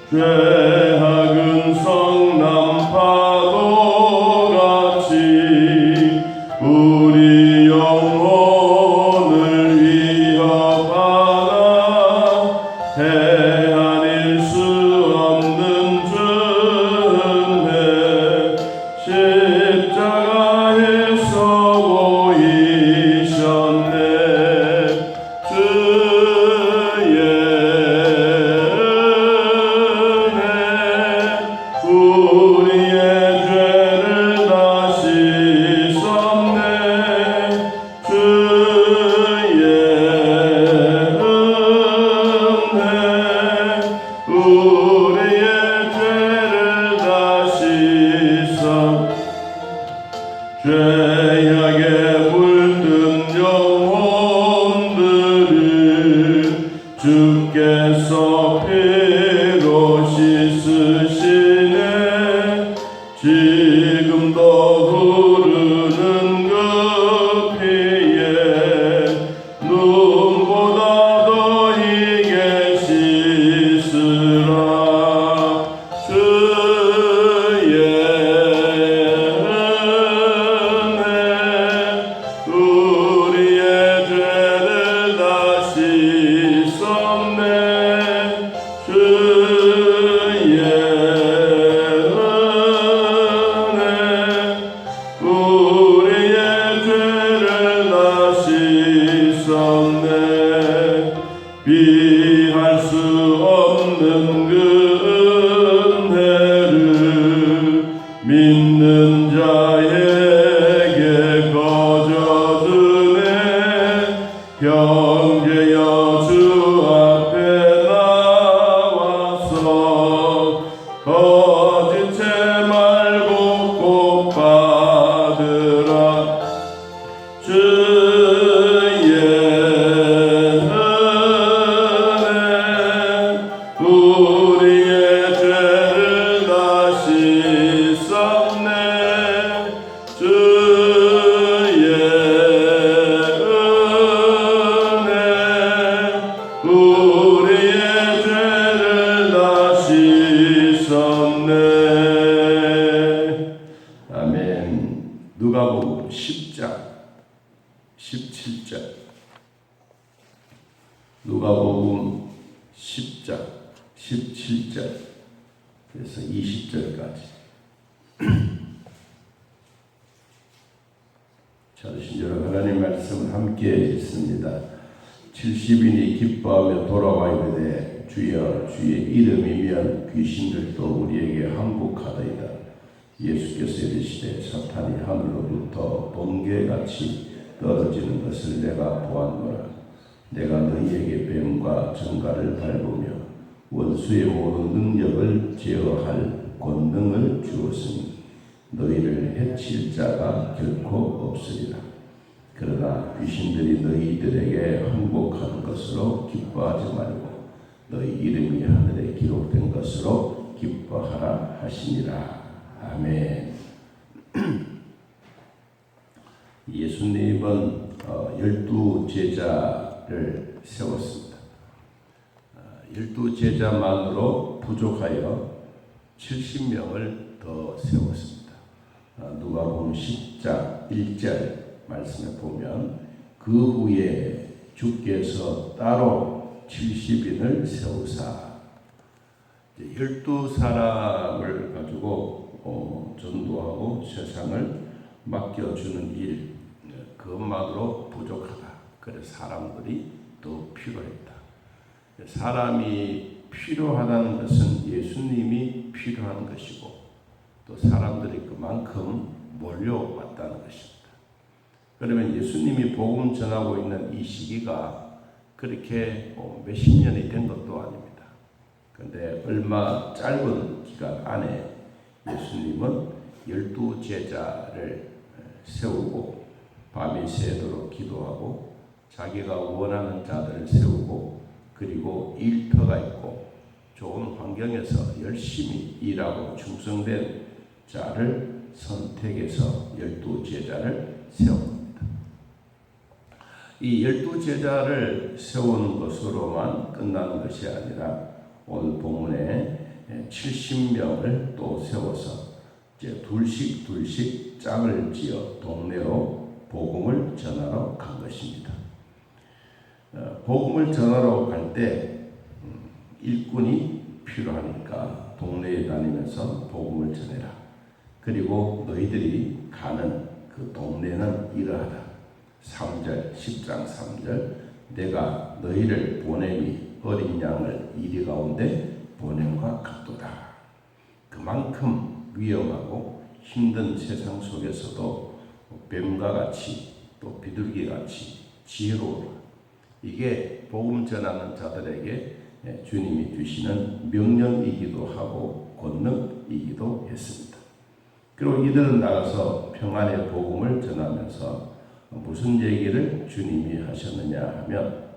죄악은 성남 파도같이 우리 영혼을 위협하나 헤아릴 수 없는 죄네 십자가에서 보이셨네 주의 은혜 우리의 죄를 다 씻었네 주의 은혜 우리의 죄를 다 씻어 죄악에 물든 영혼들을 주께서 피로 씻으시네 지금도 흐르는 그 피에 눈보다 더 희게 씻으라 주의 은혜 우리의 죄를 다 씻었네 주의 은혜 우리의 죄를 다 씻었네 비할 수 없는 그 은혜를 믿는 자에게 거저주네 형제여 주 앞에 나와서 거짓 죄 말고 꼭 받으라 주의 은혜 우리의 죄를 다 씻었네 주의 은혜 우리의 죄를 다 씻었네 아멘. 누가복음 10장 17절 누가복음 10장 17절 그래서 20절까지 자르신대로 하나님 말씀을 함께 읽습니다. 70인이 기뻐하며 돌아와 이르되 주여 주의 이름이면 귀신들도 우리에게 항복하더이다. 예수께서 이르시되 사탄이 하늘로부터 번개같이 떨어지는 것을 내가 보았노라. 내가 너희에게 뱀과 정갈을 밟으며 원수의 모든 능력을 제어할 권능을 주었으니 너희를 해칠 자가 결코 없으리라. 그러나 귀신들이 너희들에게 항복하는 것으로 기뻐하지 말고 너희 이름이 하늘에 기록된 것으로 기뻐하라 하시니라. 아멘. 예수님은 12 제자를 세웠습니다. 12 제자만으로 부족하여 70명을 더 세웠습니다. 누가복음 10장 1절 말씀에 보면 그 후에 주께서 따로 70인을 세우사 12사람을 가지고 전도하고 세상을 맡겨주는 일 그것만으로 부족하다. 그래서 사람들이 더 필요했다. 사람이 필요하다는 것은 예수님이 필요한 것이고 또 사람들이 그만큼 몰려왔다는 것입니다. 그러면 예수님이 복음 전하고 있는 이 시기가 그렇게 몇십 년이 된 것도 아닙니다. 그런데 얼마 짧은 기간 안에 예수님은 12 제자를 세우고 밤이 새도록 기도하고 자기가 원하는 자들을 세우고 그리고 일터가 있고 좋은 환경에서 열심히 일하고 충성된 자를 선택해서 12 제자를 세웁니다. 이 12 제자를 세우는 것으로만 끝나는 것이 아니라 오늘 본문에 70명을 또 세워서 이제 둘씩 짝을 지어 동네로 복음을 전하러 간 것입니다. 복음을 전하러 갈 때 일꾼이 필요하니까 동네에 다니면서 복음을 전해라. 그리고 너희들이 가는 그 동네는 이러하다. 3절 10장 3절 내가 너희를 보냄이 어린 양을 이리 가운데 보냄과 같도다. 그만큼 위험하고 힘든 세상 속에서도 뱀과 같이 또 비둘기같이 지혜로우라. 이게 복음 전하는 자들에게 주님이 주시는 명령이기도 하고 권능이기도 했습니다. 그리고 이들은 나가서 평안의 복음을 전하면서 무슨 얘기를 주님이 하셨느냐 하면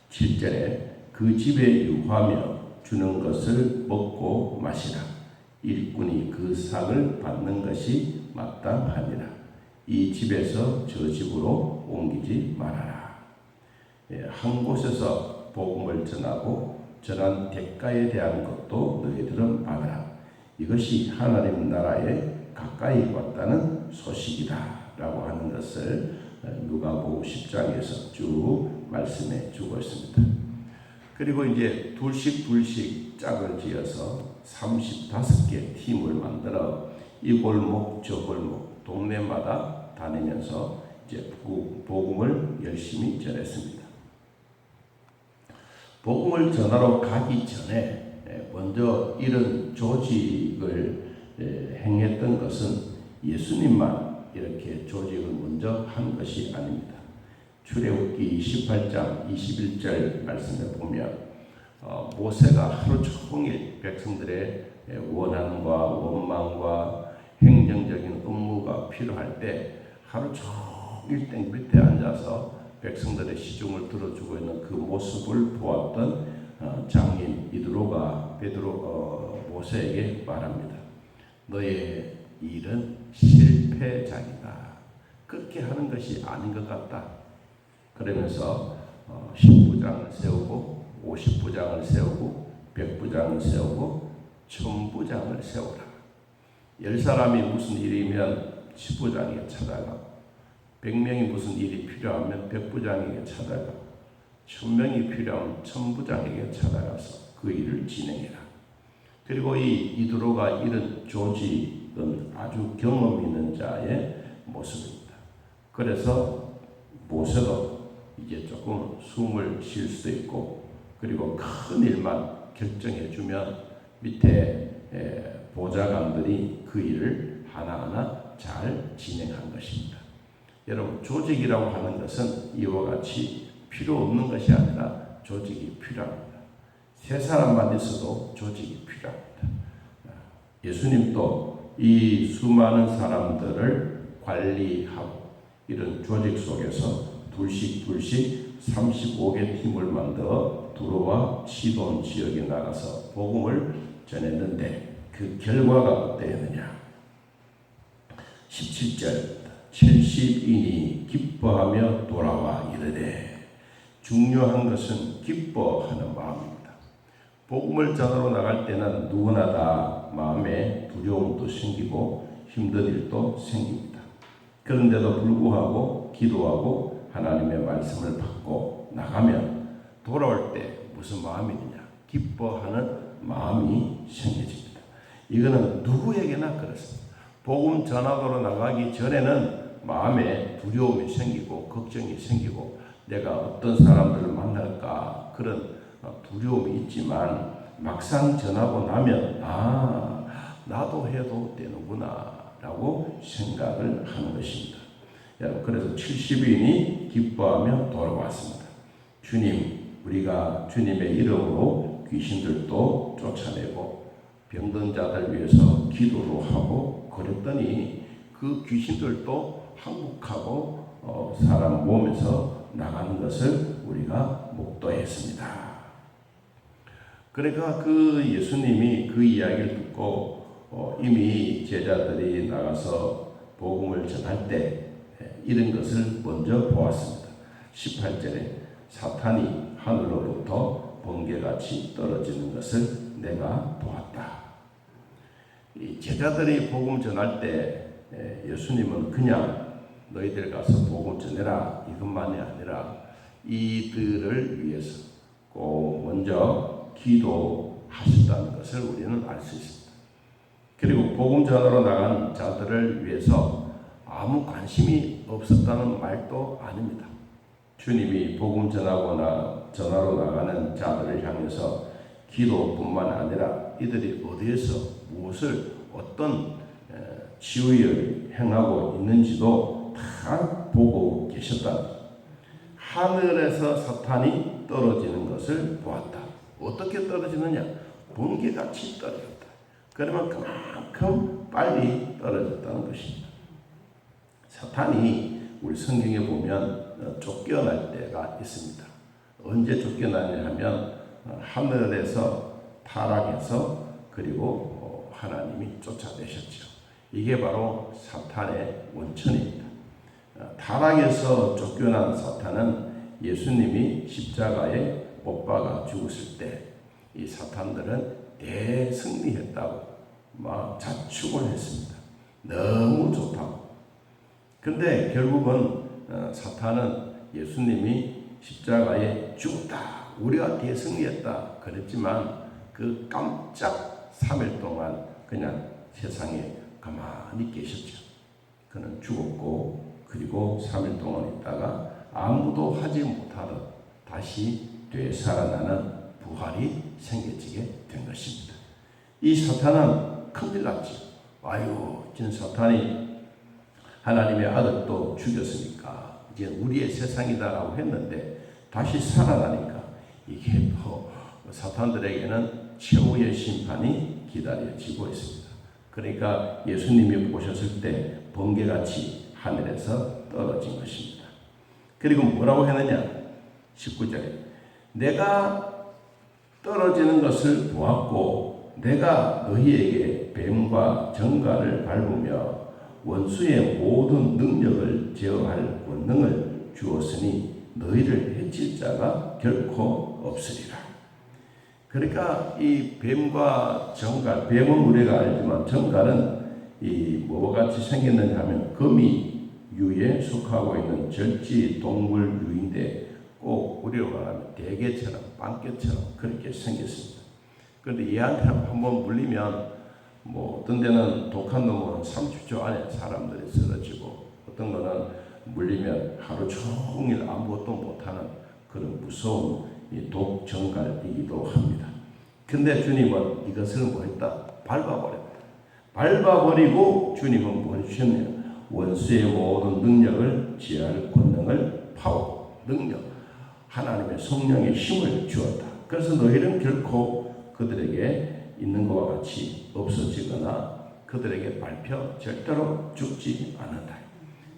7절에 그 집에 유하며 주는 것을 먹고 마시라. 일꾼이 그 상을 받는 것이 마땅하니라. 이 집에서 저 집으로 옮기지 말아라. 한 곳에서 복음을 전하고 전한 대가에 대한 것도 너희들은 받아라. 이것이 하나님 나라에 가까이 왔다는 소식이다 라고 하는 것을 누가복음 10장에서 쭉 말씀해 주고 있습니다. 그리고 이제 둘씩 짝을 지어서 35개 팀을 만들어 이 골목 저 골목 동네마다 다니면서 이제 복음을 열심히 전했습니다. 복음을 전하러 가기 전에 먼저 이런 조직을 행했던 것은 예수님만 이렇게 조직을 먼저 한 것이 아닙니다. 출애굽기 28장 21절 말씀에 보면 모세가 하루 종일 백성들의 원한과 원망과 행정적인 업무가 필요할 때 하루 종일 땡 밑에 앉아서 백성들의 시중을 들어주고 있는 그 모습을 보았던 장인 이드로가 모세에게 말합니다. 너의 일은 실패작이다. 그렇게 하는 것이 아닌 것 같다. 그러면서 10부장을 세우고 50부장을 세우고 100부장을 세우고 1000부장을 세우라. 10사람이 무슨 일이면 10부장에게 찾아가고 100명이 무슨 일이 필요하면 100부장에게 찾아가고 1000명이 필요하면 1000부장에게 찾아가서 그 일을 진행해라. 그리고 이 이드로가 이런 조직은 아주 경험 있는 자의 모습입니다. 그래서 모세도 이제 조금 숨을 쉴 수도 있고 그리고 큰 일만 결정해주면 밑에 보좌관들이 그 일을 하나하나 잘 진행한 것입니다. 여러분 조직이라고 하는 것은 이와 같이 필요 없는 것이 아니라 조직이 필요합니다. 세 사람만 있어도 조직이 필요합니다. 예수님도 이 수많은 사람들을 관리하고 이런 조직 속에서 둘씩 35개 팀을 만들어 두로와 시돈 지역에 나가서 복음을 전했는데 그 결과가 어땠느냐. 17절 70인이 기뻐하며 돌아와 이르되 중요한 것은 기뻐하는 마음입니다. 복음을 전하러 나갈 때는 누구나 다 마음에 두려움도 생기고 힘든 일도 생깁니다. 그런데도 불구하고 기도하고 하나님의 말씀을 받고 나가면 돌아올 때 무슨 마음이 드냐? 기뻐하는 마음이 생겨집니다. 이거는 누구에게나 그렇습니다. 복음 전하러 나가기 전에는 마음에 두려움이 생기고 걱정이 생기고 내가 어떤 사람들을 만날까 그런 두려움이 있지만 막상 전하고 나면 나도 해도 되는구나 라고 생각을 하는 것입니다. 그래서 70인이 기뻐하며 돌아왔습니다. 주님, 우리가 주님의 이름으로 귀신들도 쫓아내고 병든 자들 위해서 기도로 하고 그랬더니 그 귀신들도 항복하고 사람 몸에서 나가는 것을 우리가 목도했습니다. 그러니까 그 예수님이 그 이야기를 듣고 이미 제자들이 나가서 복음을 전할 때 이런 것을 먼저 보았습니다. 18절에 사탄이 하늘로부터 번개같이 떨어지는 것을 내가 보았다. 이 제자들이 복음 전할 때 예수님은 그냥 너희들 가서 복음 전해라 이것만이 아니라 이들을 위해서 꼭 먼저 기도하셨다는 것을 우리는 알 수 있습니다. 그리고 복음 전하러 나간 자들을 위해서 아무 관심이 없었다는 말도 아닙니다. 주님이 복음 전하러 나가는 자들을 향해서 기도뿐만 아니라 이들이 어디에서 무엇을 어떤 지위를 행하고 있는지도 다 보고 계셨다. 하늘에서 사탄이 떨어지는 것을 보았다. 어떻게 떨어지느냐? 번개같이 떨어졌다. 그러면 그만큼 빨리 떨어졌다는 것입니다. 사탄이 우리 성경에 보면 쫓겨날 때가 있습니다. 언제 쫓겨나냐 하면 하늘에서 타락해서 그리고 하나님이 쫓아내셨죠. 이게 바로 사탄의 원천입니다. 타락에서 쫓겨난 사탄은 예수님이 십자가에 못 박아 죽었을 때 이 사탄들은 대승리했다고 막 자축을 했습니다. 너무 좋다고. 근데 결국은 사탄은 예수님이 십자가에 죽었다, 우리가 대승리했다 그랬지만 그 깜짝 3일 동안 그냥 세상에 가만히 계셨죠. 그는 죽었고 그리고 3일 동안 있다가 아무도 하지 못하던 다시 되살아나는 부활이 생겨지게 된 것입니다. 이 사탄은 큰일 났죠. 아유, 지금 사탄이 하나님의 아들도 죽였으니까 이제 우리의 세상이다라고 했는데 다시 살아나니까 이게 사탄들에게는 최후의 심판이 기다려지고 있습니다. 그러니까 예수님이 보셨을 때 번개같이 하늘에서 떨어진 것입니다. 그리고 뭐라고 했느냐? 19절에 내가 떨어지는 것을 보았고 내가 너희에게 뱀과 정갈을 밟으며 원수의 모든 능력을 제어할 권능을 주었으니 너희를 해칠 자가 결코 없으리라. 그러니까 이 뱀과 정갈, 뱀은 우리가 알지만 정갈은 이 뭐와 같이 생겼느냐 하면 거미류에 속하고 있는 절지 동물류인데 꼭 우리로 말하면 대게처럼 빵개처럼 그렇게 생겼습니다. 그런데 얘한테 한번 물리면 뭐 어떤 데는 독한 놈은 30초 안에 사람들이 쓰러지고 어떤 거는 물리면 하루 종일 아무것도 못하는 그런 무서운 이 독정갈이기도 합니다. 근데 주님은 이것을 뭐 했다? 밟아버렸다. 밟아버리고 주님은 뭘 주셨냐? 원수의 모든 능력을 지할 권능을 파워, 능력, 하나님의 성령의 힘을 주었다. 그래서 너희는 결코 그들에게 있는 것과 같이 없어지거나 그들에게 밟혀 절대로 죽지 않는다.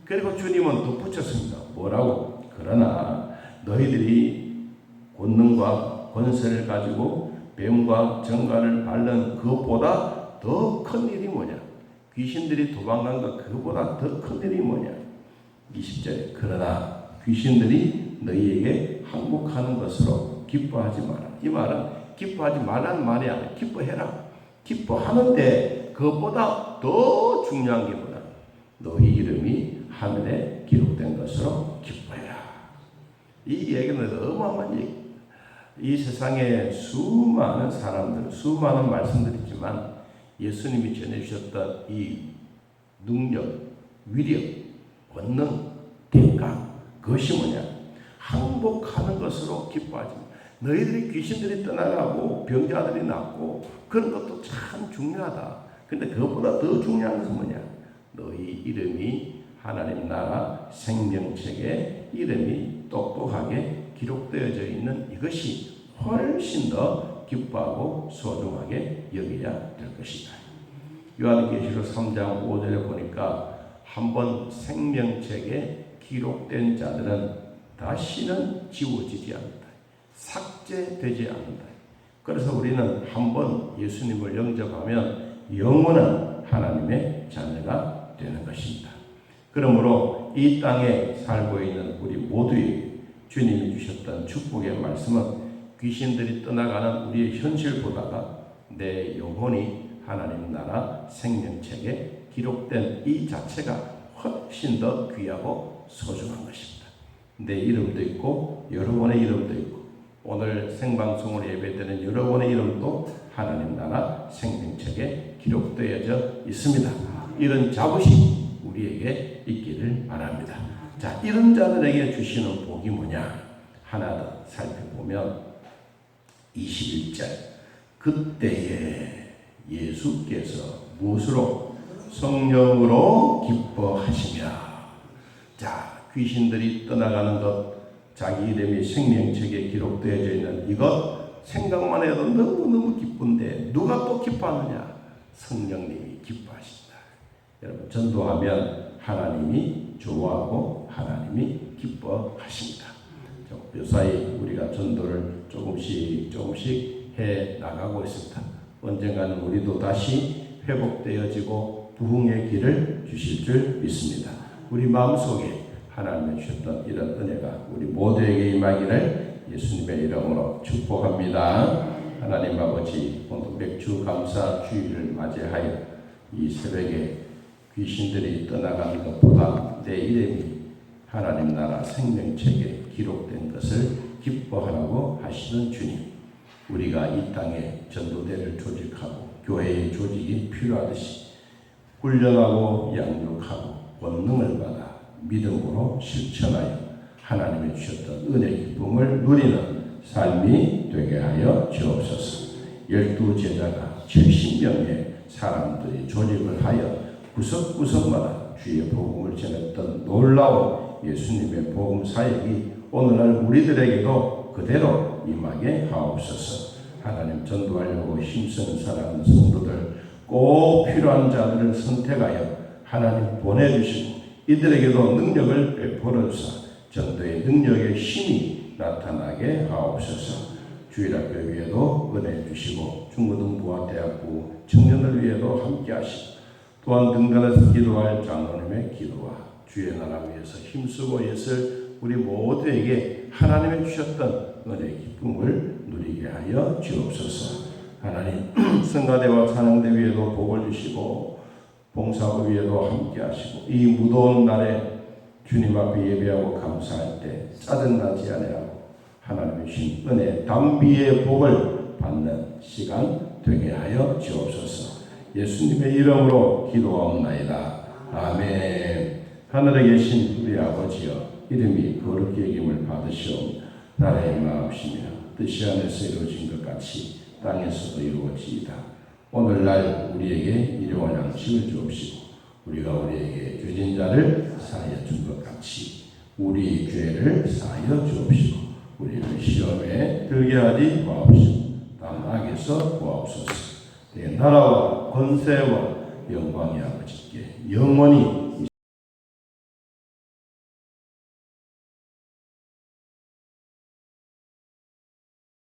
그리고 주님은 덧붙였습니다. 뭐라고? 그러나 너희들이 권능과 권세를 가지고 뱀과 정갈을 밟는 그것보다 더 큰 일이 뭐냐? 귀신들이 도망간 것 그것보다 더 큰 일이 뭐냐? 20절에 그러나 귀신들이 너희에게 항복하는 것으로 기뻐하지 마라. 이 말은 기뻐하지 말라는 말이 아니라 기뻐해라. 기뻐하는데 그것보다 더 중요한 게 뭐냐? 너희 이름이 하늘에 기록된 것으로 기뻐해라. 이 얘기는 어마어마한 얘기. 이 세상에 수많은 사람들, 수많은 말씀들이 있지만 예수님이 전해주셨던 이 능력, 위력, 권능, 대가 그것이 뭐냐? 항복하는 것으로 기뻐하지 마. 너희들이 귀신들이 떠나가고 병자들이 낫고 그런 것도 참 중요하다. 근데 그것보다 더 중요한 것은 뭐냐? 너희 이름이 하나님 나라 생명책에 이름이 똑똑하게 기록되어져 있는 이것이 훨씬 더 기뻐하고 소중하게 여겨야 될 것이다. 요한계시록 3장 5절에 보니까 한번 생명책에 기록된 자들은 다시는 지워지지 않는다. 삭제되지 않는다. 그래서 우리는 한번 예수님을 영접하면 영원한 하나님의 자녀가 되는 것입니다. 그러므로 이 땅에 살고 있는 우리 모두에게 주님이 주셨던 축복의 말씀은 귀신들이 떠나가는 우리의 현실보다가 내 영혼이 하나님 나라 생명책에 기록된 이 자체가 훨씬 더 귀하고 소중한 것입니다. 내 이름도 있고 여러분의 이름도 있고 오늘 생방송으로 예배드리는 여러분의 이름도 하나님 나라 생명책에 기록되어져 있습니다. 이런 자부심 우리에게 있기를 바랍니다. 자, 이런 자들에게 주시는 복이 뭐냐? 하나 더 살펴보면 21절 그때에 예수께서 무엇으로? 성령으로 기뻐하시며. 자, 귀신들이 떠나가는 것, 자기 이름이 생명책에 기록되어져 있는 이것 생각만 해도 너무너무 기쁜데 누가 또 기뻐하느냐? 성령님이 기뻐하신다. 여러분, 전도하면 하나님이 좋아하고 하나님이 기뻐하십니다. 요사이 우리가 전도를 조금씩 해 나가고 있습니다. 언젠가는 우리도 다시 회복되어지고 부흥의 길을 주실 줄 믿습니다. 우리 마음속에 하나님의 주셨던 이런 은혜가 우리 모두에게 임하기를 예수님의 이름으로 축복합니다. 하나님 아버지, 오늘 맥주 감사 주일을 맞이하여 이 새벽에 귀신들이 떠나가는 것보다 내 이름이 하나님 나라 생명책에 기록된 것을 기뻐하라고 하시는 주님, 우리가 이 땅에 전도대를 조직하고 교회의 조직이 필요하듯이 훈련하고 양육하고 권능을 받아 믿음으로 실천하여 하나님이 주셨던 은혜 기쁨을 누리는 삶이 되게 하여 주옵소서. 12제자가 70명의 사람들이 조직을 하여 구석구석마다 주의 복음을 전했던 놀라운 예수님의 복음 사역이 오늘날 우리들에게도 그대로 임하게 하옵소서. 하나님, 전도하려고 힘쓰는 사랑하는 성도들, 꼭 필요한 자들을 선택하여 하나님 보내주시고 이들에게도 능력을 베풀어 주사 전도의 능력의 힘이 나타나게 하옵소서. 주일학교 위에도 은혜 주시고 중고등부와 대학부 청년을 위해도 함께 하시고 또한 등단해서 기도할 장로님의 기도와 주의 나라 위해서 힘쓰고 있을 우리 모두에게 하나님의 주셨던 은혜 기쁨을 누리게 하여 주옵소서. 하나님, 성가대와 찬양대 위에도 복을 주시고 봉사부 위에도 함께 하시고 이 무더운 날에 주님 앞에 예배하고 감사할 때 짜증나지 아니하고 하나님의 주신 은혜 담비의 복을 받는 시간 되게 하여 주옵소서. 예수님의 이름으로 기도하옵나이다. 아멘. 하늘에 계신 우리 아버지여, 이름이 거룩히 여김을 받으시오. 나라의 마옵시며 뜻이 하늘에서 이루어진 것 같이 땅에서도 이루어지이다. 오늘날 우리에게 일용할 양식을 주옵시고 우리가 우리에게 죄진 자를 사하여 준 것 같이 우리 죄를 사하여 주옵시고 우리를 시험에 들게 하지 마옵시고 다만 악에서 구하옵소서. 내 나라와 권세와 영광이 아버지께 영원히